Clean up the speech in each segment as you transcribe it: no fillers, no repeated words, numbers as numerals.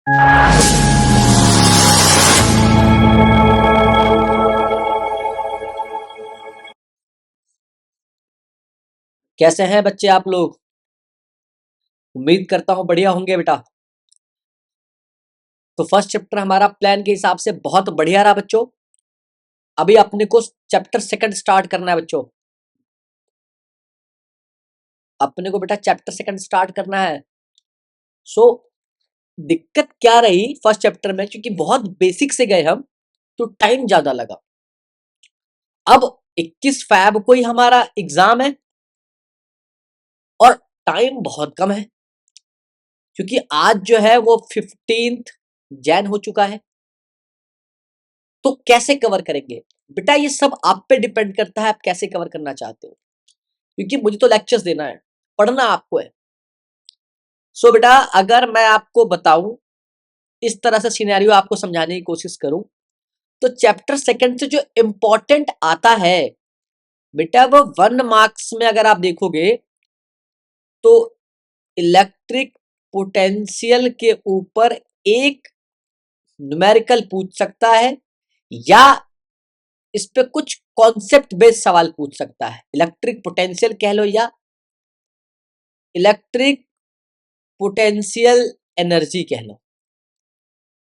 कैसे हैं बच्चे आप लोग? उम्मीद करता हूं बढ़िया होंगे बेटा। तो फर्स्ट चैप्टर हमारा प्लान के हिसाब से बहुत बढ़िया रहा बच्चों। अभी अपने को चैप्टर सेकंड स्टार्ट करना है बच्चों। अपने को बेटा चैप्टर सेकंड स्टार्ट करना है। सो दिक्कत क्या रही फर्स्ट चैप्टर में, क्योंकि बहुत बेसिक से गए हम तो टाइम ज्यादा लगा। अब 21 फैब को ही हमारा एग्जाम है और टाइम बहुत कम है, क्योंकि आज जो है वो 15 जैन हो चुका है। तो कैसे कवर करेंगे बेटा? ये सब आप पे डिपेंड करता है, आप कैसे कवर करना चाहते हो, क्योंकि मुझे तो लेक्चर्स देना है, पढ़ना आपको है। सो बेटा अगर मैं आपको बताऊं, इस तरह से सिनेरियो आपको समझाने की कोशिश करूं, तो चैप्टर सेकंड से जो इंपॉर्टेंट आता है बेटा, वो 1 मार्क्स में अगर आप देखोगे तो इलेक्ट्रिक पोटेंशियल के ऊपर एक न्यूमेरिकल पूछ सकता है, या इस पे कुछ कॉन्सेप्ट बेस्ड सवाल पूछ सकता है। इलेक्ट्रिक पोटेंशियल कह लो या इलेक्ट्रिक पोटेंशियल एनर्जी कह लो।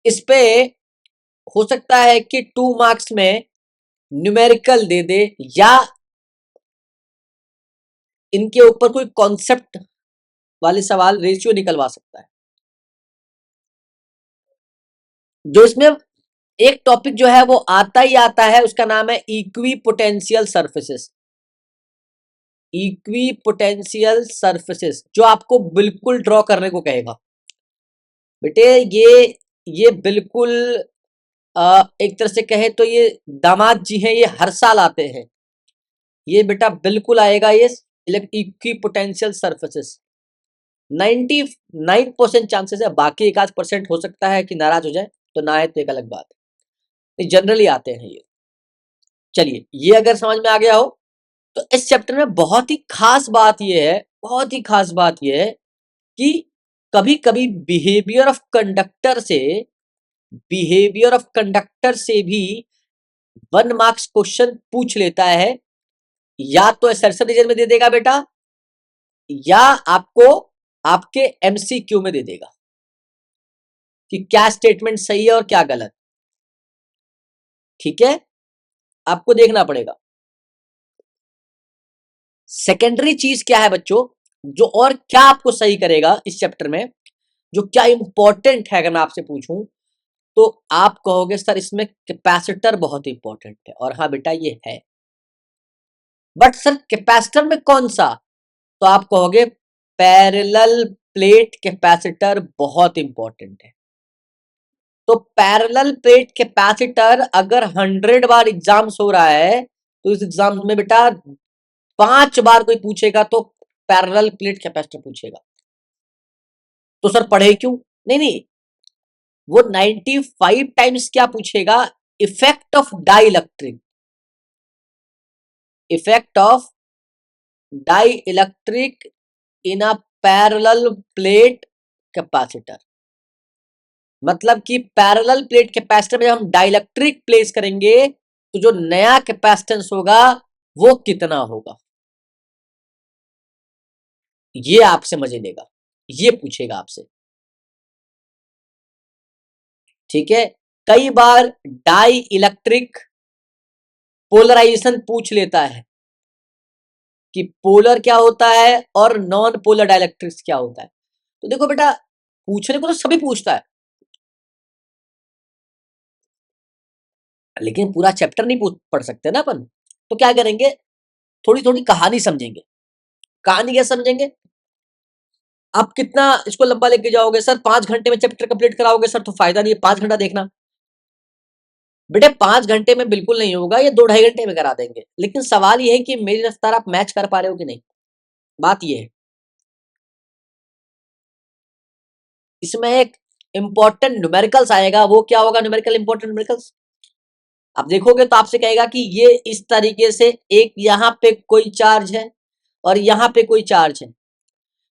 इस पे हो सकता है कि 2 मार्क्स में न्यूमेरिकल दे दे, या इनके ऊपर कोई कॉन्सेप्ट वाले सवाल, रेशियो निकलवा सकता है। जो इसमें एक टॉपिक जो है वो आता ही आता है, उसका नाम है equi potential surfaces. Equi potential surfaces जो आपको बिल्कुल ड्रॉ करने को कहेगा बेटे। ये बिल्कुल एक तरह से कहे तो ये दामाद जी हैं, ये हर साल आते हैं। ये बेटा बिल्कुल आएगा ये इक्वी पोटेंशियल सर्फेसेस। 99% चांसेस है, बाकी 1% हो सकता है कि नाराज हो जाए, तो ना है तो एक अलग बात है। जनरली आते हैं ये। चलिए ये अगर समझ में आ गया हो तो इस चैप्टर में बहुत ही खास बात ये है, बहुत ही खास बात ये है कि कभी कभी बिहेवियर ऑफ कंडक्टर से भी 1 मार्क्स क्वेश्चन पूछ लेता है। या तो असर्शन रीजन में दे देगा बेटा, या आपको आपके एमसीक्यू में दे देगा कि क्या स्टेटमेंट सही है और क्या गलत। ठीक है, आपको देखना पड़ेगा। सेकेंडरी चीज क्या है बच्चों, जो और क्या आपको सही करेगा इस चैप्टर में, जो क्या इंपॉर्टेंट है, अगर मैं आपसे पूछूं तो आप कहोगे सर इसमें कैपेसिटर बहुत इंपॉर्टेंट है, और हाँ बेटा ये है। बट सर कैपेसिटर में कौन सा? तो आप कहोगे पैरेलल प्लेट कैपेसिटर बहुत इंपॉर्टेंट है। तो पैरेलल प्लेट कैपेसिटर अगर 100 बार एग्जाम्स हो रहा है, तो इस एग्जाम में बेटा 5 बार कोई पूछेगा तो पैरेलल प्लेट कैपेसिटर पूछेगा। तो सर पढ़े क्यों? नहीं नहीं, वो 95 टाइम्स क्या पूछेगा, effect of dielectric, effect of dielectric in a parallel plate capacitor. मतलब कि पैरेलल प्लेट कैपेसिटर में हम डाइलेक्ट्रिक प्लेस करेंगे तो जो नया कैपेसिटेंस होगा वो कितना होगा, ये आपसे मजे लेगा, ये पूछेगा आपसे। ठीक है, कई बार डाई इलेक्ट्रिक पोलराइजेशन पूछ लेता है कि पोलर क्या होता है और नॉन पोलर डाइलेक्ट्रिक्स क्या होता है। तो देखो बेटा, पूछने को तो सभी पूछता है, लेकिन पूरा चैप्टर नहीं पढ़ सकते ना अपन। तो क्या करेंगे, थोड़ी थोड़ी कहानी समझेंगे। कहानी क्या समझेंगे? आप कितना इसको लंबा लेके जाओगे? सर 5 घंटे में चैप्टर कंप्लीट कराओगे सर, तो फायदा नहीं है 5 घंटा देखना। बेटे 5 घंटे में बिल्कुल नहीं होगा, ये 2-2.5 घंटे में करा देंगे। लेकिन सवाल ये है कि मेरी रफ्तार आप मैच कर पा रहे हो कि नहीं, बात ये है। इसमें एक इंपॉर्टेंट न्यूमेरिकल्स आएगा, वो क्या होगा न्यूमेरिकल, इंपॉर्टेंट न्यूमेरिकल्स आप देखोगे तो आपसे कहेगा कि ये इस तरीके से, एक यहाँ पे कोई चार्ज है और यहाँ पे कोई चार्ज है,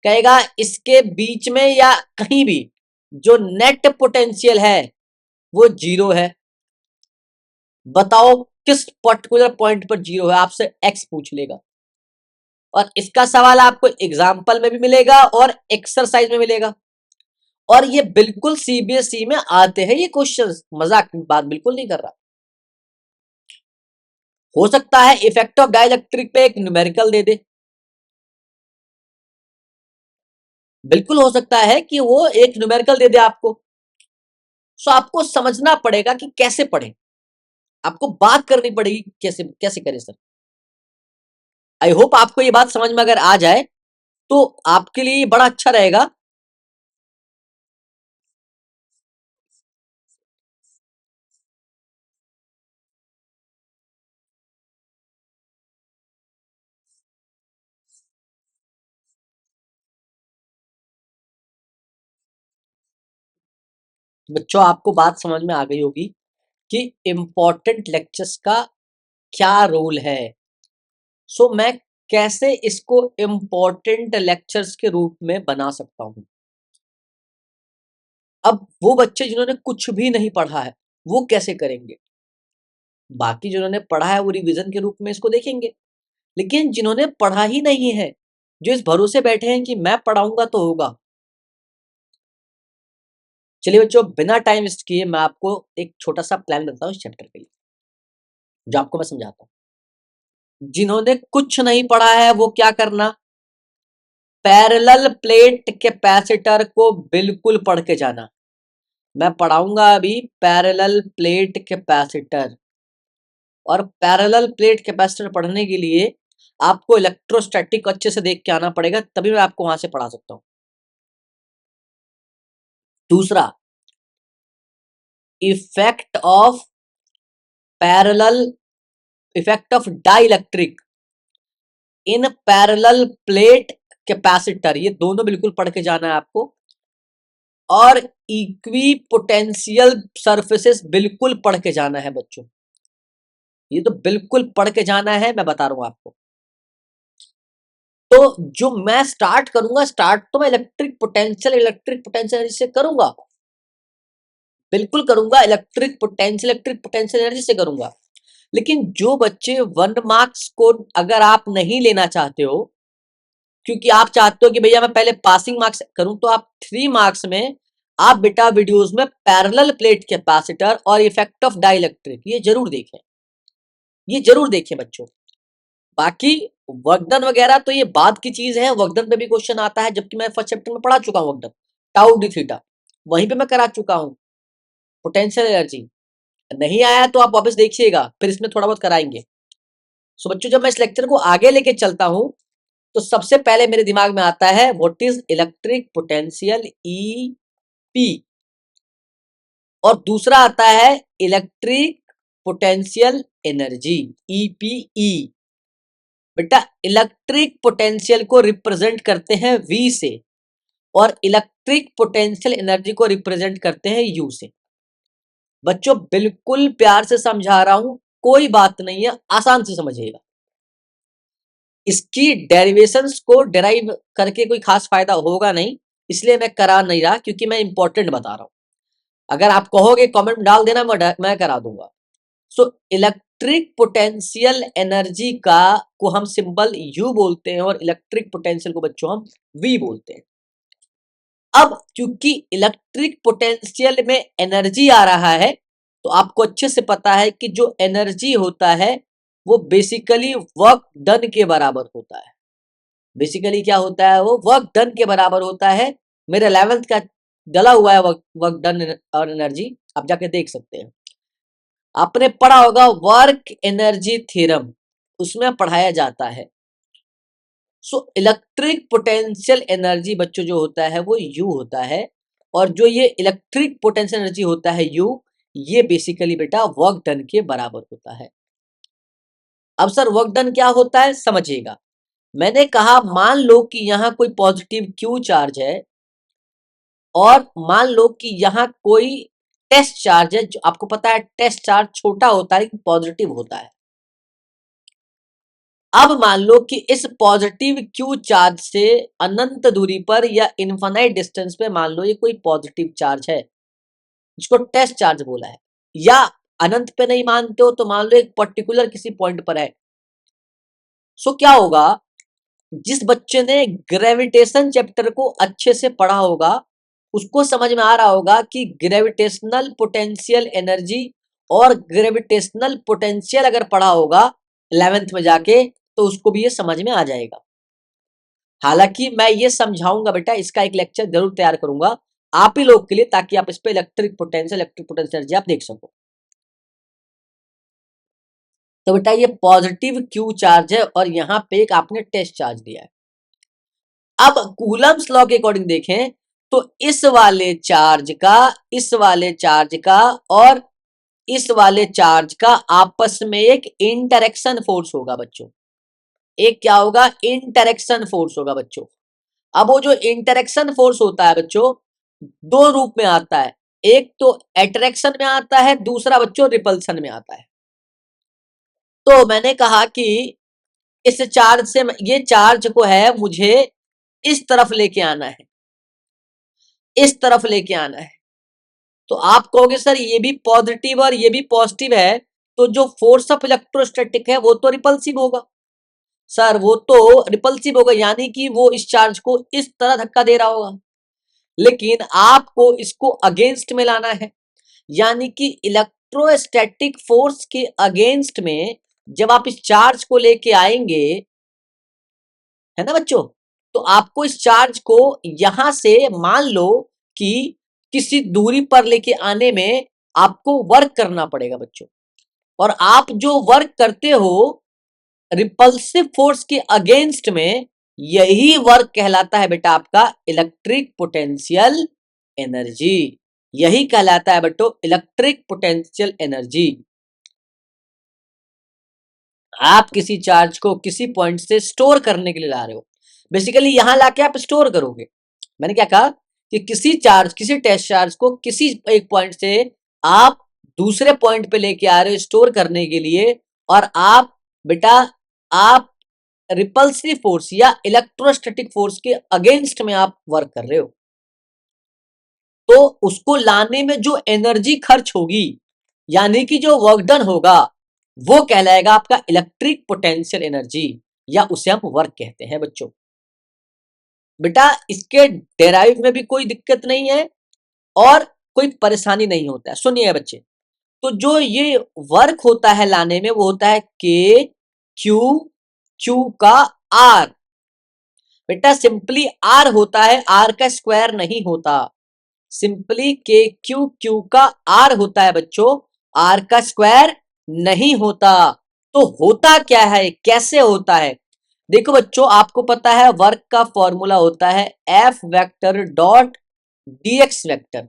कहेगा इसके बीच में या कहीं भी जो नेट पोटेंशियल है वो जीरो है। बताओ किस पर्टिकुलर पॉइंट पर जीरो है, आपसे एक्स पूछ लेगा। और इसका सवाल आपको एग्जाम्पल में भी मिलेगा और एक्सरसाइज में मिलेगा। और ये बिल्कुल सीबीएसई में आते हैं ये क्वेश्चंस, मजाक की बात बिल्कुल नहीं कर रहा। हो सकता है इफेक्ट ऑफ डाइलेक्ट्रिक पे एक न्यूमेरिकल दे दे, बिल्कुल हो सकता है कि वो एक न्यूमेरिकल दे दे आपको। सो आपको समझना पड़ेगा कि कैसे पढ़े, आपको बात करनी पड़ेगी कैसे कैसे करें सर। आई होप आपको ये बात समझ में अगर आ जाए तो आपके लिए बड़ा अच्छा रहेगा। बच्चों आपको बात समझ में आ गई होगी कि इंपॉर्टेंट लेक्चर्स का क्या रोल है। सो मैं कैसे इसको इंपॉर्टेंट लेक्चर्स के रूप में बना सकता हूं। अब वो बच्चे जिन्होंने कुछ भी नहीं पढ़ा है वो कैसे करेंगे, बाकी जिन्होंने पढ़ा है वो रिवीजन के रूप में इसको देखेंगे। लेकिन जिन्होंने पढ़ा ही नहीं है, जो इस भरोसे बैठे हैं कि मैं पढ़ाऊंगा तो होगा। चलिए बच्चों बिना टाइम वेस्ट किए मैं आपको एक छोटा सा प्लान बताता हूँ इस चैप्टर के लिए, जो आपको मैं समझाता हूँ। जिन्होंने कुछ नहीं पढ़ा है वो क्या करना, पैरेलल प्लेट कैपेसिटर को बिल्कुल पढ़ के जाना। मैं पढ़ाऊंगा अभी पैरेलल प्लेट कैपेसिटर, और पैरेलल प्लेट कैपेसिटर पढ़ने के लिए आपको इलेक्ट्रोस्टैटिक अच्छे से देख के आना पड़ेगा, तभी मैं आपको वहां से पढ़ा सकता हूं। दूसरा, effect of parallel, effect of dielectric in parallel plate capacitor, ये दोनों बिल्कुल पढ़ के जाना है आपको। और इक्वी पोटेंशियल सरफेसेस बिल्कुल पढ़ के जाना है बच्चों, ये तो बिल्कुल पढ़ के जाना है, मैं बता रहा हूं आपको। तो जो मैं स्टार्ट करूंगा, स्टार्ट तो मैं इलेक्ट्रिक पोटेंशियल एनर्जी से करूंगा, बिल्कुल करूंगा। इलेक्ट्रिक पोटेंशियल एनर्जी से करूंगा। लेकिन जो बच्चे 1 मार्क्स को अगर आप नहीं लेना चाहते हो, क्योंकि आप चाहते हो कि भैया मैं पहले पासिंग मार्क्स करूं, तो आप 3 मार्क्स में आप बेटा वीडियोस में पैरेलल प्लेट कैपेसिटर और इफेक्ट ऑफ डाइलेक्ट्रिक ये जरूर देखें, ये जरूर देखें बच्चों। बाकी वर्कडन वगैरह तो ये बाद की चीज है, वर्कडन पे भी क्वेश्चन आता है, जबकि मैं फर्स्ट चैप्टर में पढ़ा चुका हूँ वर्कडन, टाउ डी थीटा वहीं पे मैं करा चुका हूँ। पोटेंशियल एनर्जी नहीं आया तो आप वापस देखिएगा, फिर इसमें थोड़ा बहुत कराएंगे। सो बच्चों जब मैं इस लेक्चर को आगे लेके चलता हूं तो सबसे पहले मेरे दिमाग में आता है what is electric potential E P, और दूसरा आता है इलेक्ट्रिक पोटेंशियल एनर्जी ईपीई। बेटा इलेक्ट्रिक पोटेंशियल को रिप्रेजेंट करते हैं वी से, और इलेक्ट्रिक पोटेंशियल एनर्जी को रिप्रेजेंट करते हैं यू से। बच्चों बिल्कुल प्यार से समझा रहा हूं, कोई बात नहीं है, आसान से समझिएगा। इसकी डेरिवेशंस को डेराइव करके कोई खास फायदा होगा नहीं, इसलिए मैं करा नहीं रहा, क्योंकि मैं इंपॉर्टेंट बता रहा हूं। अगर आप कहोगे कमेंट डाल देना, मैं करा दूंगा। सो इलेक्ट्रिक पोटेंशियल एनर्जी का को हम सिंबल यू बोलते हैं, और इलेक्ट्रिक पोटेंशियल को बच्चों हम वी बोलते हैं। अब क्योंकि इलेक्ट्रिक पोटेंशियल में एनर्जी आ रहा है, तो आपको अच्छे से पता है कि जो एनर्जी होता है वो बेसिकली वर्क डन के बराबर होता है। बेसिकली क्या होता है, वो वर्क डन के बराबर होता है। मेरे 11th का डला हुआ है वर्क डन और एनर्जी, आप जाके देख सकते हैं। आपने पढ़ा होगा वर्क एनर्जी थ्योरम, उसमें पढ़ाया जाता है। सो इलेक्ट्रिक पोटेंशियल एनर्जी बच्चों जो होता है वो यू होता है, और जो ये इलेक्ट्रिक पोटेंशियल एनर्जी होता है यू, ये बेसिकली बेटा वर्क डन के बराबर होता है। अब सर वर्क डन क्या होता है समझिएगा। मैंने कहा मान लो कि यहाँ कोई पॉजिटिव क्यू चार्ज है, और मान लो कि यहाँ कोई टेस्ट चार्ज है, जो आपको पता है टेस्ट चार्ज छोटा होता है लेकिन पॉजिटिव होता है। अब मान लो कि इस पॉजिटिव क्यू चार्ज से अनंत दूरी पर या इनफाइनाइट डिस्टेंस पे मान लो ये कोई पॉजिटिव चार्ज है, जिसको टेस्ट चार्ज बोला है, या अनंत पे नहीं मानते हो तो मान लो एक पर्टिकुलर किसी पॉइंट पर है। सो क्या होगा, जिस बच्चे ने ग्रेविटेशन चैप्टर को अच्छे से पढ़ा होगा उसको समझ में आ रहा होगा कि ग्रेविटेशनल पोटेंशियल एनर्जी और ग्रेविटेशनल पोटेंशियल अगर पढ़ा होगा 11th में जाके तो उसको भी ये समझ में आ जाएगा। हालांकि मैं ये समझाऊंगा बेटा, इसका एक लेक्चर जरूर तैयार करूंगा आप ही लोग के लिए, ताकि आप इस पे इलेक्ट्रिक पोटेंशियल एनर्जी आप देख सको। तो बेटा ये पॉजिटिव क्यू चार्ज है और यहाँ पे एक आपने टेस्ट चार्ज दिया है। अब कूलम्स लॉ के अकॉर्डिंग देखें तो इस वाले चार्ज का, इस वाले चार्ज का और इस वाले चार्ज का आपस में एक इंटरेक्शन फोर्स होगा बच्चों। एक क्या होगा, इंटरेक्शन फोर्स होगा बच्चों। अब वो जो इंटरेक्शन फोर्स होता है बच्चों दो रूप में आता है, एक तो अट्रैक्शन में आता है, दूसरा बच्चों रिपल्सन में आता है। तो मैंने कहा कि इस चार्ज से, ये चार्ज को है मुझे इस तरफ लेके आना है, इस तरफ लेके आना है। तो आप कहोगे सर ये भी पॉजिटिव और ये भी पॉजिटिव है, तो जो फोर्स ऑफ इलेक्ट्रोस्टैटिक है वो तो रिपल्सिव होगा। सर वो तो रिपल्सिव होगा, यानी कि वो इस चार्ज को इस तरह धक्का दे रहा होगा, लेकिन आपको इसको अगेंस्ट में लाना है, यानी कि इलेक्ट्रोस्टैटिक फोर्स के अगेंस्ट में जब आप इस चार्ज को लेके आएंगे, है ना बच्चों, तो आपको इस चार्ज को यहां से मान लो कि किसी दूरी पर लेके आने में आपको वर्क करना पड़ेगा बच्चों। और आप जो वर्क करते हो रिपल्सिव फोर्स के अगेंस्ट में, यही वर्क कहलाता है बेटा आपका इलेक्ट्रिक पोटेंशियल एनर्जी। यही कहलाता है बेटो इलेक्ट्रिक पोटेंशियल एनर्जी। आप किसी चार्ज को किसी पॉइंट से स्टोर करने के लिए ला रहे हो, बेसिकली यहां लाके आप स्टोर करोगे। मैंने क्या कहा कि किसी चार्ज, किसी टेस्ट चार्ज को किसी एक पॉइंट से आप दूसरे पॉइंट पे लेके आ रहे हो स्टोर करने के लिए, और आप बेटा आप रिपल्सिव फोर्स या इलेक्ट्रोस्टैटिक फोर्स के अगेंस्ट में आप वर्क कर रहे हो, तो उसको लाने में जो एनर्जी खर्च होगी, यानी कि जो वर्क डन होगा, वो कहलाएगा आपका इलेक्ट्रिक पोटेंशियल एनर्जी, या उसे हम वर्क कहते हैं बच्चों। बेटा इसके डेराइव में भी कोई दिक्कत नहीं है और कोई परेशानी नहीं होता है। सुनिए बच्चे, तो जो ये वर्क होता है लाने में वो होता है के क्यू, क्यू का आर। बेटा सिंपली आर होता है, आर का स्क्वायर नहीं होता, सिंपली के क्यू, क्यू का आर होता है बच्चों, आर का स्क्वायर नहीं होता। तो होता क्या है, कैसे होता है? देखो बच्चों आपको पता है वर्क का फॉर्मूला होता है F vector dot dx vector.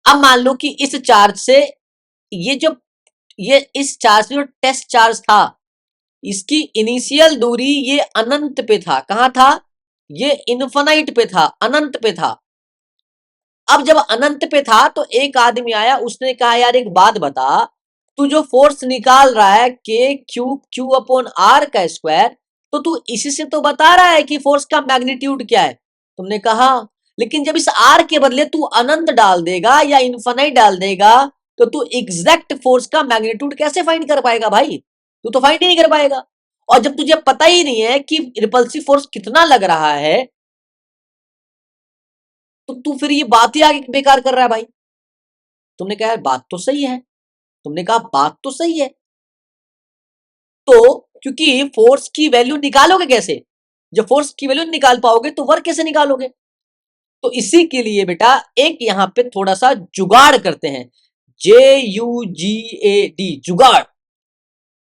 अब मान लो कि इस चार्ज से ये इस चार्ज जो टेस्ट चार्ज था, इसकी इनिशियल दूरी ये अनंत पे था। कहां था? ये इन्फिनाइट पे था, अनंत पे था। अब जब अनंत पे था तो एक आदमी आया, उसने कहा यार एक बात बता, तू जो फोर्स निकाल रहा है के क्यू, क्यू अपॉन आर का स्क्वायर, तो तू इसी से तो बता रहा है कि फोर्स का मैग्नीट्यूड क्या है। तुमने कहा लेकिन जब इस आर के बदले तू अनंत डाल देगा या इन्फिनाइट डाल देगा, तो तू एग्जैक्ट फोर्स का मैग्नीट्यूड कैसे फाइंड कर पाएगा भाई? तू तो फाइंड ही नहीं कर पाएगा। और जब तुझे पता ही नहीं है कि रिपल्सिव फोर्स कितना लग रहा है, तो तू फिर ये बात ही आगे बेकार कर रहा है भाई। तुमने कहा बात तो सही है, तुमने कहा बात तो सही है, तो क्योंकि फोर्स की वैल्यू निकालोगे कैसे? जब फोर्स की वैल्यू निकाल पाओगे तो वर्क कैसे निकालोगे? तो इसी के लिए बेटा एक यहां पे थोड़ा सा जुगाड़ करते हैं, JUGAD, जुगाड़।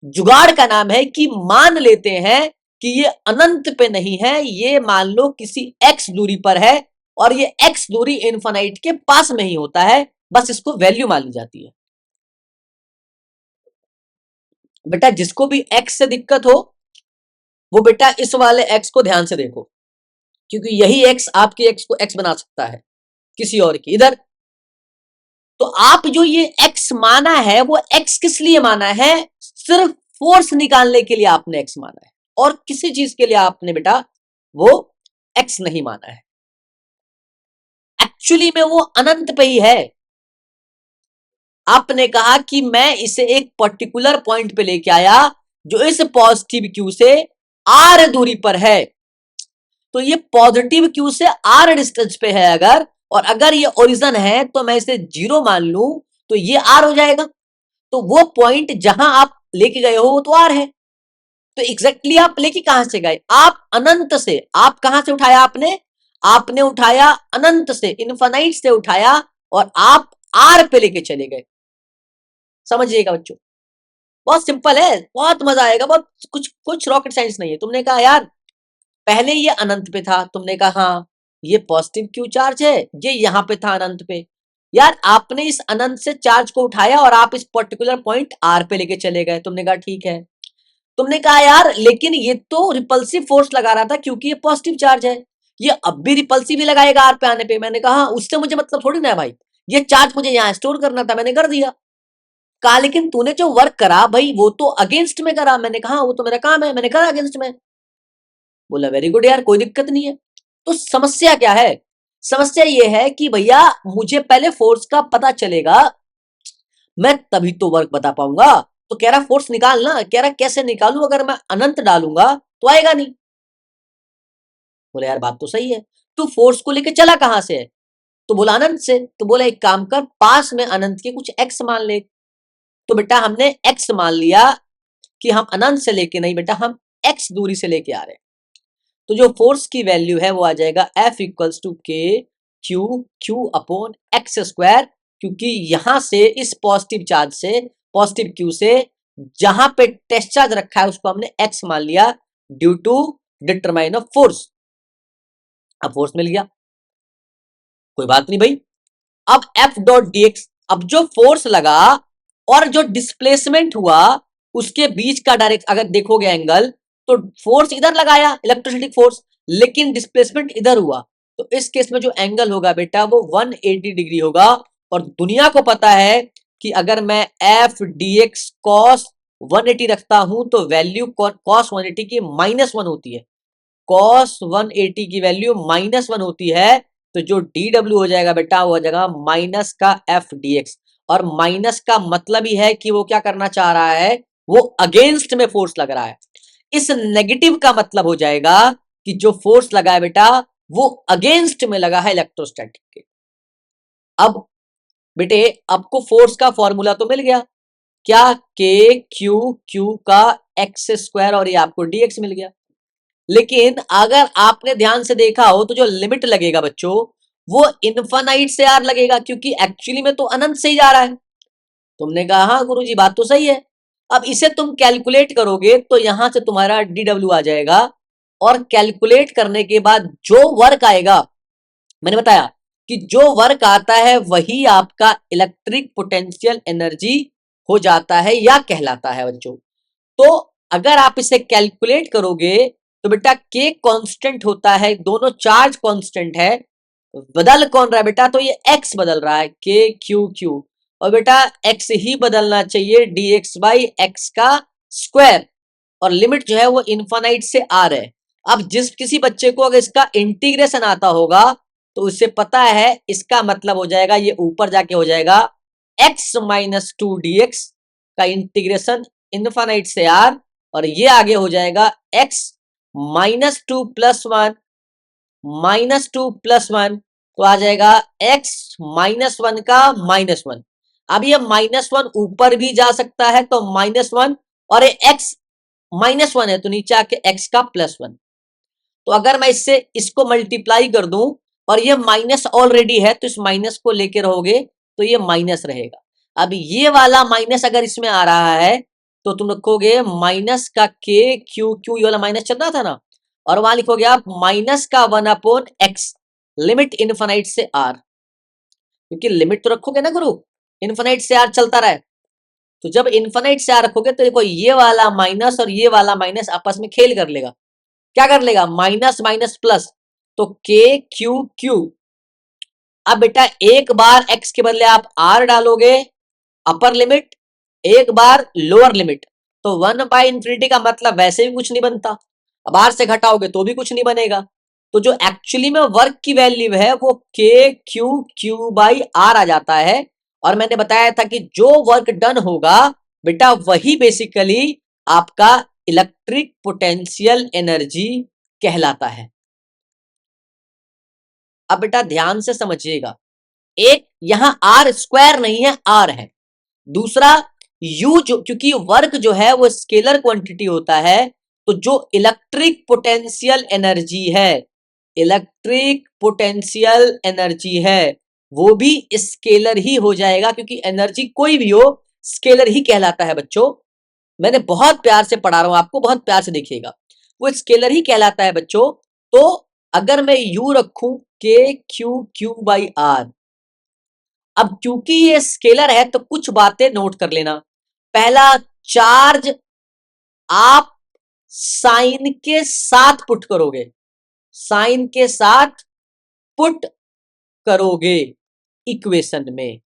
जुगाड़ का नाम है कि मान लेते हैं कि ये अनंत पे नहीं है, ये मान लो किसी x दूरी पर है, और ये x दूरी इनफाइनाइट के पास में ही होता है, बस इसको वैल्यू मान ली जाती है। बेटा जिसको भी x से दिक्कत हो वो बेटा इस वाले x को ध्यान से देखो, क्योंकि यही x आपके x को x बना सकता है किसी और की। इधर तो आप जो ये x माना है वो x किस लिए माना है? सिर्फ फोर्स निकालने के लिए आपने एक्स माना है और किसी चीज के लिए आपने बेटा वो एक्स नहीं माना है। एक्चुअली में वो अनंत पे ही है। आपने कहा कि मैं इसे एक पर्टिकुलर पॉइंट पे लेके आया जो इस पॉजिटिव क्यू से आर दूरी पर है, तो ये पॉजिटिव क्यू से आर डिस्टेंस पे है अगर, और अगर ये ओरिजिन है तो मैं इसे 0 मान लूं तो ये आर हो जाएगा। तो वो पॉइंट जहां आप लेके गए हो वो तो आर है। तो एग्जैक्टली आप लेके कहां से गए? आप अनंत से। आप कहां से उठाया? आपने उठाया अनंत से, इनफाइनाइट से उठाया और आप आर पे लेके चले गए। समझिएगा बच्चों, बहुत सिंपल है, बहुत मजा आएगा, बहुत कुछ कुछ रॉकेट साइंस नहीं है। तुमने कहा यार पहले ये अनंत पे था, तुमने कहा हाँ ये पॉजिटिव क्यू चार्ज है, ये यहां पे था अनंत पे। यार आपने इस अनंत से चार्ज को उठाया और आप इस पर्टिकुलर पॉइंट आर पे लेके चले गए। तुमने कहा ठीक है। तुमने कहा यार लेकिन ये तो रिपल्सिव फोर्स लगा रहा था क्योंकि ये पॉजिटिव चार्ज है, ये अब भी रिपल्सिव ही लगाएगा आर पे आने पे। मैंने कहा उससे मुझे मतलब थोड़ी ना है भाई, ये चार्ज मुझे यहाँ स्टोर करना था, मैंने कर दिया। कहा लेकिन तूने जो वर्क करा भाई वो तो अगेंस्ट में करा। मैंने कहा वो तो मेरा काम है, मैंने करा अगेंस्ट में। बोला वेरी गुड यार, कोई दिक्कत नहीं है। तो समस्या क्या है? समस्या ये है कि भैया मुझे पहले फोर्स का पता चलेगा, मैं तभी तो वर्क बता पाऊंगा। तो कह रहा फोर्स निकालना, कह रहा कैसे निकालूं, अगर मैं अनंत डालूंगा तो आएगा नहीं। बोले यार बात तो सही है, तू फोर्स को लेके चला कहां से है? तो बोला अनंत से। तो बोला एक काम कर, पास में अनंत के कुछ एक्स मान ले। तो बेटा हमने एक्स मान लिया कि हम अनंत से लेके नहीं बेटा, हम एक्स दूरी से लेके आ रहे हैं। तो जो फोर्स की वैल्यू है वो आ जाएगा F इक्वल्स टू के Q Q upon x square, क्योंकि यहां से इस पॉजिटिव चार्ज से, पॉजिटिव क्यू से जहां पे टेस्ट चार्ज रखा है उसको हमने एक्स मान लिया due to determine of force. अब फोर्स मिल गया, कोई बात नहीं भाई। अब F डॉट डी एक्स, अब जो फोर्स लगा और जो डिस्प्लेसमेंट हुआ उसके बीच का डायरेक्ट अगर देखोगे एंगल, तो फोर्स इधर लगाया इलेक्ट्रोस्टैटिक फोर्स, लेकिन डिस्प्लेसमेंट इधर हुआ। तो इस केस में जो एंगल होगा बेटा वो 180 डिग्री होगा। और दुनिया को पता है कि अगर मैं एफ डी एक्स कॉस 180 रखता हूं तो वैल्यू कॉस 180 की -1 होती है। कॉस 180 की वैल्यू -1 होती है। तो जो डी डब्ल्यू हो जाएगा बेटा वो हो जाएगा माइनस का एफ डी एक्स। और माइनस का मतलब ही है कि वो क्या करना चाह रहा है, वो अगेंस्ट में फोर्स लग रहा है। इस नेगेटिव का मतलब हो जाएगा कि जो फोर्स लगा है बेटा वो अगेंस्ट में लगा है इलेक्ट्रोस्टैटिक के। अब बेटे आपको फोर्स का फॉर्मूला तो मिल गया, क्या? के क्यू क्यू का एक्स स्क्वायर और ये आपको डी एक्स मिल गया। लेकिन अगर आपने ध्यान से देखा हो तो जो लिमिट लगेगा बच्चों वो इनफाइनाइट से आर लगेगा, क्योंकि एक्चुअली में तो अनंत से ही जा रहा है। तुमने कहा हाँ गुरुजी बात तो सही है। अब इसे तुम कैलकुलेट करोगे तो यहां से तुम्हारा डी डब्ल्यू आ जाएगा, और कैलकुलेट करने के बाद जो वर्क आएगा, मैंने बताया कि जो वर्क आता है वही आपका इलेक्ट्रिक पोटेंशियल एनर्जी हो जाता है या कहलाता है बच्चों। तो अगर आप इसे कैलकुलेट करोगे तो बेटा के कांस्टेंट होता है, दोनों चार्ज कांस्टेंट है, बदल कौन रहा है बेटा? तो ये एक्स बदल रहा है, के क्यू क्यू, और बेटा एक्स ही बदलना चाहिए डी एक्स बाई एक्स का स्क्वायर। और लिमिट जो है वो इनफाइनाइट से आर है। अब जिस किसी बच्चे को अगर इसका इंटीग्रेशन आता होगा तो उसे पता है इसका मतलब हो जाएगा ये ऊपर जाके हो जाएगा x minus two D x का इंटीग्रेशन इनफाइनाइट से आर, और ये आगे हो जाएगा एक्स -2 + 1 -2 + 1, तो आ जाएगा x -1 का -1। अब ये -1 ऊपर भी जा सकता है तो -1, और ये x -1 है तो नीचे आके x का +1। तो अगर मैं इससे इसको मल्टीप्लाई कर दूं और ये माइनस ऑलरेडी है तो इस माइनस को लेके रहोगे तो ये माइनस रहेगा। अब ये वाला माइनस अगर इसमें आ रहा है तो तुम रखोगे माइनस का के क्यू क्यू, ये वाला माइनस चल रहा था ना, और वहां लिखोगे आप माइनस का 1/x लिमिट इनफाइनाइट से आर, क्योंकि लिमिट तो रखोगे ना गुरु, इनफाइनाइट से आर चलता रहे। तो जब इनफाइनाइट से आर रखोगे तो देखो ये वाला माइनस और ये वाला माइनस आपस में खेल कर लेगा। क्या कर लेगा? माइनस माइनस प्लस, तो के क्यू क्यू। अब बेटा एक बार x के बदले आप r डालोगे अपर लिमिट, एक बार लोअर लिमिट, तो 1/∞ का मतलब वैसे भी कुछ नहीं बनता, अब r से घटाओगे तो भी कुछ नहीं बनेगा। तो जो एक्चुअली में वर्क की वैल्यू है वो KQ/R आ जाता है। और मैंने बताया था कि जो वर्क डन होगा बेटा वही बेसिकली आपका इलेक्ट्रिक पोटेंशियल एनर्जी कहलाता है। अब बेटा ध्यान से समझिएगा, एक यहां R² नहीं है, R है। दूसरा U जो, क्योंकि वर्क जो है वो स्केलर क्वांटिटी होता है, तो जो इलेक्ट्रिक पोटेंशियल एनर्जी है, इलेक्ट्रिक पोटेंशियल एनर्जी है वो भी स्केलर ही हो जाएगा, क्योंकि एनर्जी कोई भी हो स्केलर ही कहलाता है बच्चों। मैंने बहुत प्यार से पढ़ा रहा हूं आपको, बहुत प्यार से देखिएगा, वो स्केलर ही कहलाता है बच्चों। तो अगर मैं U रखूं KQ/R, अब क्योंकि ये स्केलर है तो कुछ बातें नोट कर लेना। पहला, चार्ज आप साइन के साथ पुट करोगे, साइन के साथ पुट करोगे इक्वेशन में।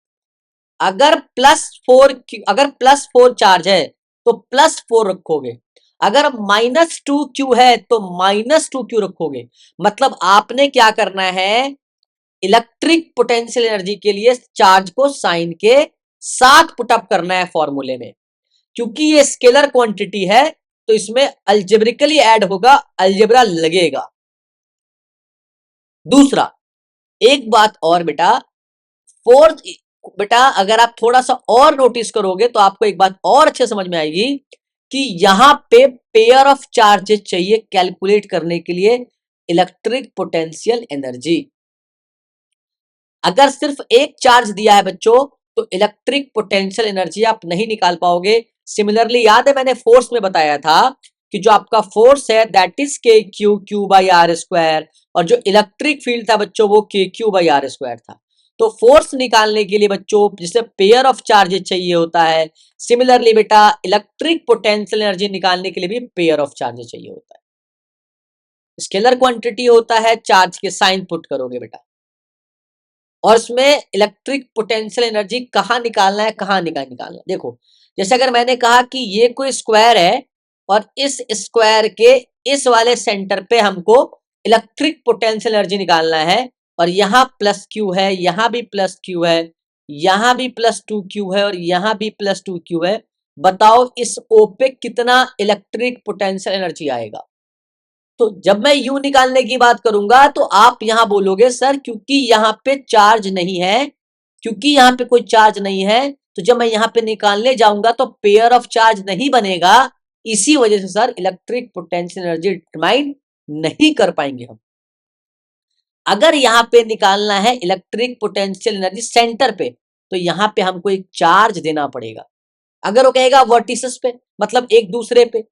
अगर +4 चार्ज है तो +4 रखोगे, अगर -2Q है तो -2Q रखोगे। मतलब आपने क्या करना है, इलेक्ट्रिक पोटेंशियल एनर्जी के लिए चार्ज को साइन के साथ पुटअप करना है फॉर्मूले में। क्योंकि ये स्केलर क्वांटिटी है तो इसमें अल्जेब्रिकली ऐड होगा, अलजेब्रा लगेगा। दूसरा, एक बात और बेटा, फोर्थ बेटा अगर आप थोड़ा सा और नोटिस करोगे तो आपको एक बात और अच्छे समझ में आएगी कि यहां पे पेयर ऑफ चार्जेस चाहिए कैलकुलेट करने के लिए इलेक्ट्रिक पोटेंशियल एनर्जी। अगर सिर्फ एक चार्ज दिया है बच्चों तो इलेक्ट्रिक पोटेंशियल एनर्जी आप नहीं निकाल पाओगे। सिमिलरली याद है मैंने फोर्स में बताया था कि जो आपका फोर्स है दैट इज KQ/R², और जो इलेक्ट्रिक फील्ड था बच्चों वो KQ/R² था। तो फोर्स निकालने के लिए बच्चों जिसे पेयर ऑफ चार्जेस चाहिए होता है, सिमिलरली बेटा इलेक्ट्रिक पोटेंशियल एनर्जी निकालने के लिए भी पेयर ऑफ चार्जेस चाहिए होता है। स्केलर क्वांटिटी होता है, चार्ज के साइन पुट करोगे बेटा, और इसमें इलेक्ट्रिक पोटेंशियल एनर्जी कहाँ निकालना है, कहाँ निकालना है। देखो जैसे अगर मैंने कहा कि ये कोई स्क्वायर है और इस स्क्वायर के इस वाले सेंटर पे हमको इलेक्ट्रिक पोटेंशियल एनर्जी निकालना है, और यहाँ +Q है, यहाँ भी +Q है, यहाँ भी +2Q है, और यहाँ भी +2Q है। बताओ इस O पे कितना इलेक्ट्रिक पोटेंशियल एनर्जी आएगा। तो जब मैं U निकालने की बात करूंगा तो आप यहां बोलोगे सर क्योंकि यहां पे चार्ज नहीं है, क्योंकि यहां पे कोई चार्ज नहीं है तो जब मैं यहां पे निकालने जाऊंगा तो पेयर ऑफ चार्ज नहीं बनेगा, इसी वजह से sir electric potential energy determine नहीं कर पाएंगे हम। अगर यहां पे निकालना है इलेक्ट्रिक पोटेंशियल एनर्जी सेंटर पे तो यहां पे हमको एक चार्ज देना पड़ेगा। अगर वो कहेगा वर्टिसेस पे मतलब एक दूसरे पे,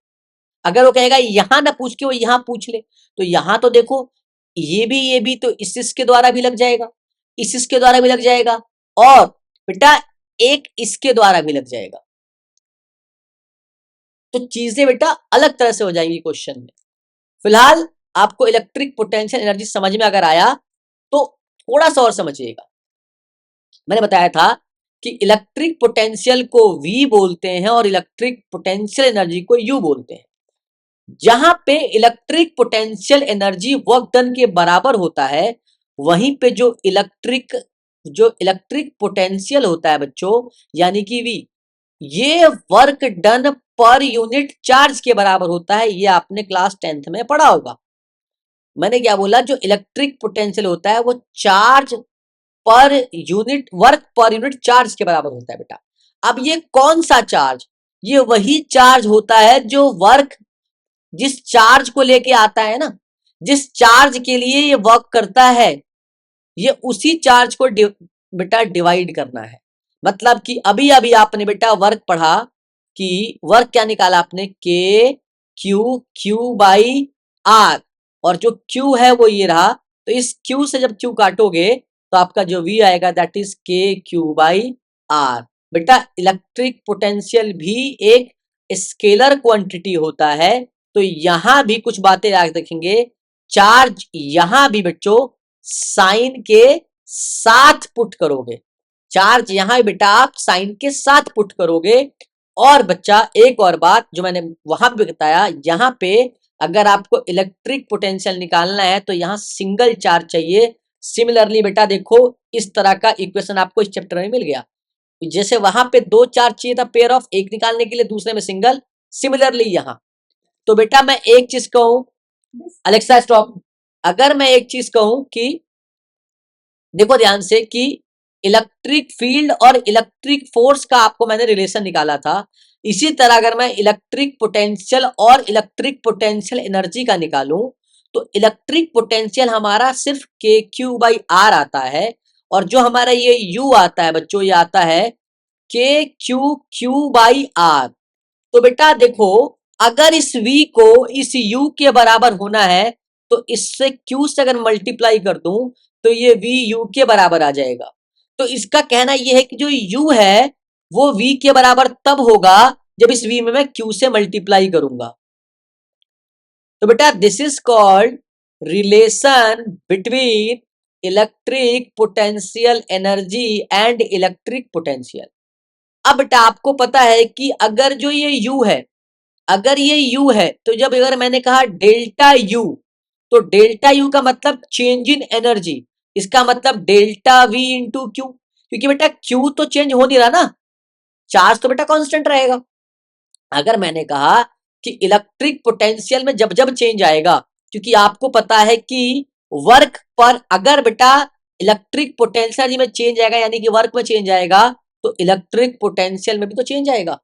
अगर वो कहेगा यहां ना पूछ के वो यहां पूछ ले, तो यहां तो देखो ये भी तो इसके द्वारा भी लग जाएगा, इसके द्वारा भी लग जाएगा, और बेटा एक इसके द्वारा भी लग जाएगा। तो चीजें बेटा अलग तरह से हो जाएंगी क्वेश्चन में। फिलहाल आपको इलेक्ट्रिक पोटेंशियल एनर्जी समझ में अगर आया तो थोड़ा सा और समझिएगा। मैंने बताया था कि इलेक्ट्रिक पोटेंशियल को V बोलते हैं और इलेक्ट्रिक पोटेंशियल एनर्जी को U बोलते हैं। जहां पे electric potential energy work done के बराबर होता है, वहीं पे जो इलेक्ट्रिक पोटेंशियल होता है बच्चों यानी कि V, ये work done per unit charge के बराबर होता है। ये आपने क्लास 10th में पढ़ा होगा। मैंने क्या बोला, जो इलेक्ट्रिक पोटेंशियल होता है वो charge per unit work per unit charge के बराबर होता है बेटा। अब ये कौन सा चार्ज, ये वही चार्ज होता है जो वर्क जिस चार्ज को लेके आता है ना, जिस चार्ज के लिए ये वर्क करता है, ये उसी चार्ज को बेटा डिवाइड करना है। मतलब कि अभी अभी आपने बेटा वर्क पढ़ा कि वर्क क्या निकाला आपने, KQ/R, और जो Q है वो ये रहा। तो इस Q से जब Q काटोगे तो आपका जो V आएगा दैट इज KQ/R। बेटा इलेक्ट्रिक पोटेंशियल भी एक स्केलर क्वांटिटी होता है। तो यहां भी कुछ बातें याद रखेंगे, चार्ज यहां भी बच्चों साइन के साथ पुट करोगे, चार्ज यहां बेटा आप साइन के साथ पुट करोगे, और बच्चा एक और बात जो मैंने वहां पे बताया, यहाँ पे अगर आपको इलेक्ट्रिक पोटेंशियल निकालना है तो यहाँ सिंगल चार्ज चाहिए। सिमिलरली बेटा देखो इस तरह का इक्वेशन आपको इस चैप्टर में मिल गया। जैसे वहां पे दो चार्ज चाहिए था पेयर ऑफ, एक निकालने के लिए, दूसरे में सिंगल। सिमिलरली यहाँ तो बेटा मैं एक चीज कहूं, अलेक्सा स्टॉप। अगर मैं एक चीज कहूं कि देखो ध्यान से कि इलेक्ट्रिक फील्ड और इलेक्ट्रिक फोर्स का आपको मैंने रिलेशन निकाला था, इसी तरह अगर मैं इलेक्ट्रिक पोटेंशियल और इलेक्ट्रिक पोटेंशियल एनर्जी का निकालूं तो इलेक्ट्रिक पोटेंशियल हमारा सिर्फ के क्यू बाई आर आता है, और जो हमारा ये यू आता है बच्चों, ये आता है के क्यू क्यू बाई आर। तो बेटा देखो अगर इस v को इस u के बराबर होना है तो इससे q से अगर मल्टीप्लाई कर दूं तो ये v u के बराबर आ जाएगा। तो इसका कहना यह है कि जो u है वो v के बराबर तब होगा जब इस v में मैं q से मल्टीप्लाई करूंगा। तो बेटा this is called relation between electric potential energy and electric potential. अब बेटा आपको पता है कि अगर जो ये u है, अगर ये u है तो जब अगर मैंने कहा डेल्टा u, तो डेल्टा u का मतलब चेंज इन एनर्जी, इसका मतलब डेल्टा v इंटू क्यू, क्योंकि बेटा q तो चेंज हो नहीं रहा ना, चार्ज तो बेटा कांस्टेंट रहेगा। अगर मैंने कहा कि इलेक्ट्रिक पोटेंशियल में जब जब चेंज आएगा, क्योंकि आपको पता है कि वर्क पर अगर बेटा इलेक्ट्रिक पोटेंशियल में चेंज आएगा यानी कि वर्क में चेंज आएगा तो इलेक्ट्रिक पोटेंशियल में भी तो चेंज आएगा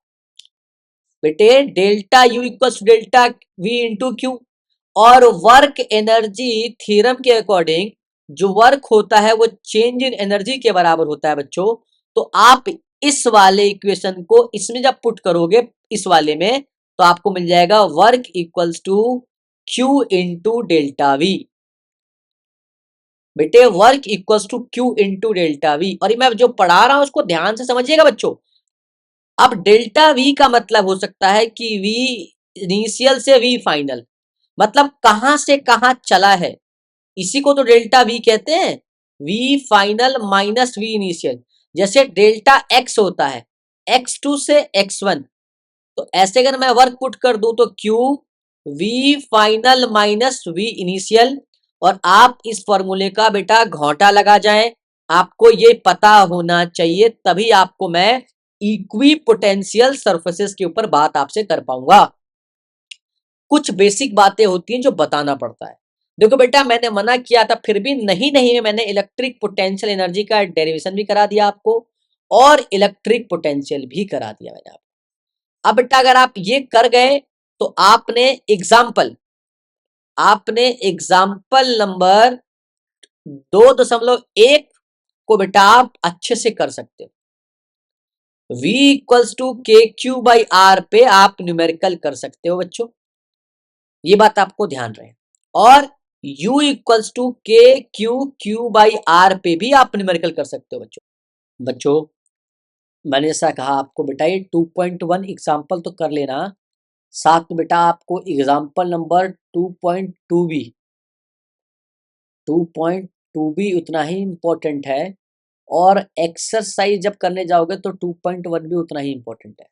बेटे। Delta U equal delta we into Q, और वर्क एनर्जी थ्योरम के अकॉर्डिंग जो वर्क होता है वो चेंज इन एनर्जी के बराबर होता है बच्चों। तो आप इस वाले इक्वेशन को इसमें जब पुट करोगे इस वाले में तो आपको मिल जाएगा work equals to Q into delta V. बेटे work equals to Q into delta V, और ये मैं जो पढ़ा रहा हूं उसको ध्यान से समझिएगा बच्चों। अब डेल्टा वी का मतलब हो सकता है कि वी इनिशियल से वी फाइनल, मतलब कहां से कहां चला है, इसी को तो डेल्टा वी कहते हैं। V final minus v initial, जैसे डेल्टा एक्स होता है x2 से x1, तो ऐसे अगर मैं वर्क पुट कर दूं तो q v final minus v initial, और आप इस फॉर्मूले का बेटा घोंटा लगा जाए, आपको ये पता होना चाहिए, तभी आपको मैं इक्वी पोटेंशियल सरफेसेस के ऊपर बात आपसे कर पाऊंगा। कुछ बेसिक बातें होती हैं जो बताना पड़ता है। देखो बेटा मैंने मना किया था फिर भी नहीं नहीं में मैंने इलेक्ट्रिक पोटेंशियल एनर्जी का डेरिवेशन भी करा दिया आपको और इलेक्ट्रिक पोटेंशियल भी करा दिया मैंने आपको। अब बेटा अगर आप ये कर गए तो आपने एग्जाम्पल नंबर 2.1 को बेटा आप अच्छे से कर सकते हो। v इक्वल्स टू के क्यू बाई आर पे आप न्यूमेरिकल कर सकते हो बच्चों, ये बात आपको ध्यान रहे। और u इक्वल्स टू के क्यू क्यू बाई आर पे भी आप न्यूमेरिकल कर सकते हो बच्चों। बच्चों मैंने जैसा कहा आपको बेटा ये 2.1 एग्जाम्पल तो कर लेना, साथ में बेटा आपको एग्जाम्पल नंबर 2.2 भी उतना ही इंपॉर्टेंट है, और एक्सरसाइज जब करने जाओगे तो 2.1 भी उतना ही इंपॉर्टेंट है।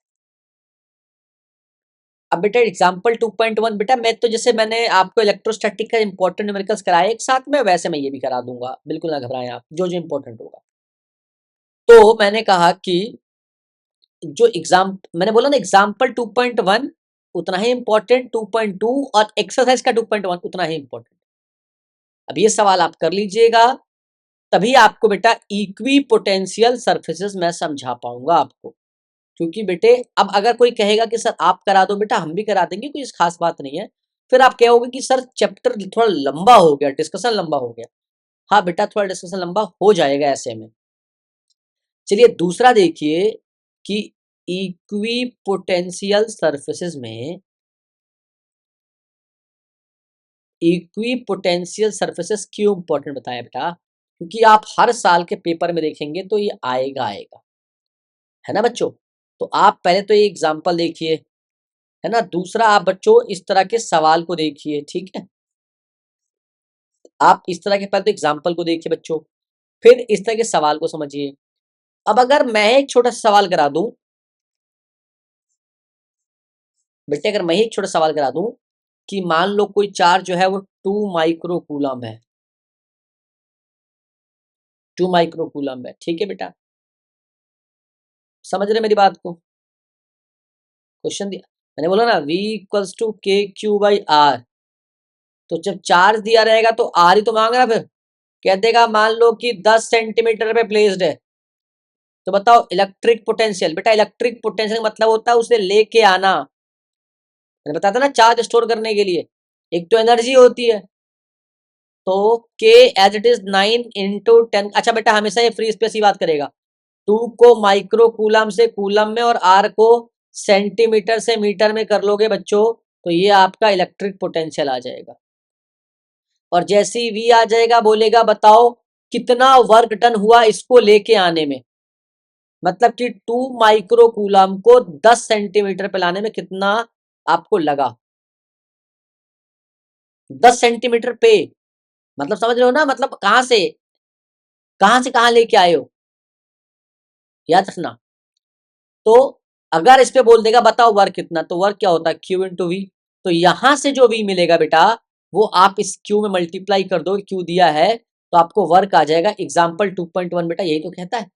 अब बेटा एग्जाम्पल 2.1 बेटा मैं तो जैसे मैंने आपको इलेक्ट्रोस्टैटिक का इंपॉर्टेंट न्यूमेरिकल्स कराए एक साथ में, वैसे मैं ये भी करा दूंगा, बिल्कुल ना घबराएं आप, जो जो इंपॉर्टेंट होगा। तो मैंने कहा कि जो मैंने बोला ना एग्जाम्पल 2.1 उतना ही इंपॉर्टेंट, 2.2 और एक्सरसाइज का 2.1 उतना ही इंपॉर्टेंट। अब ये सवाल आप कर लीजिएगा, तभी आपको बेटा इक्वी पोटेंशियल सर्फेसेस मैं समझा पाऊंगा आपको। क्योंकि बेटे अब अगर कोई कहेगा कि सर आप करा दो, बेटा हम भी करा देंगे, कोई खास बात नहीं है। फिर आप कहोगे कि सर चैप्टर थोड़ा लंबा हो गया, डिस्कशन लंबा हो गया। हाँ बेटा थोड़ा डिस्कशन लंबा हो जाएगा ऐसे में। चलिए दूसरा देखिए कि इक्वी पोटेंशियल सरफेसेस में इक्वी पोटेंशियल सरफेसेस क्यों इंपॉर्टेंट बताया बेटा, क्योंकि आप हर साल के पेपर में देखेंगे तो ये आएगा आएगा, है ना बच्चों। तो आप पहले तो ये एग्जाम्पल देखिए, है ना। दूसरा आप बच्चों इस तरह के सवाल को देखिए, ठीक है। आप इस तरह के पहले तो एग्जाम्पल को देखिए बच्चों, फिर इस तरह के सवाल को समझिए। अब अगर मैं एक छोटा सा सवाल करा दूं बेटे अगर मैं ही एक छोटा सवाल करा दूं कि मान लो कोई चार्ज जो है वो 2 माइक्रो कूलम है, 2 माइक्रो कूलम है, ठीक है बेटा, समझ रहे मेरी बात को? क्वेश्चन दिया मैंने, बोला ना V = KQ/R। तो जब चार्ज दिया रहेगा तो आर ही तो मांग रहा, फिर कह देगा मान लो कि 10 सेंटीमीटर पे प्लेस्ड है, तो बताओ इलेक्ट्रिक पोटेंशियल। बेटा इलेक्ट्रिक पोटेंशियल मतलब होता है उसे लेके आना, मैंने बताया था ना चार्ज स्टोर करने के लिए एक तो एनर्जी होती है। तो K एज इट इज 9 × 10। अच्छा बेटा हमेशा ये फ्री स्पेस ही बात करेगा, 2 को माइक्रो कूलम से कूलम में और R को सेंटीमीटर से मीटर में कर लोगे बच्चों, तो ये आपका इलेक्ट्रिक पोटेंशियल आ जाएगा। और जैसे ही V आ जाएगा बोलेगा बताओ कितना वर्क डन हुआ इसको लेके आने में, मतलब कि 2 माइक्रो कूलम को 10 सेंटीमीटर पे लाने में कितना आपको लगा, 10 सेंटीमीटर पे, मतलब समझ रहे हो ना, मतलब कहां से कहां लेके आए हो, याद रखना। तो अगर इस पे बोल देगा बताओ वर्क कितना, तो वर्क क्या होता है Q × V। तो यहां से जो V मिलेगा बेटा वो आप इस Q में मल्टीप्लाई कर दो, Q दिया है तो आपको वर्क आ जाएगा। एग्जाम्पल 2.1 बेटा यही तो कहता है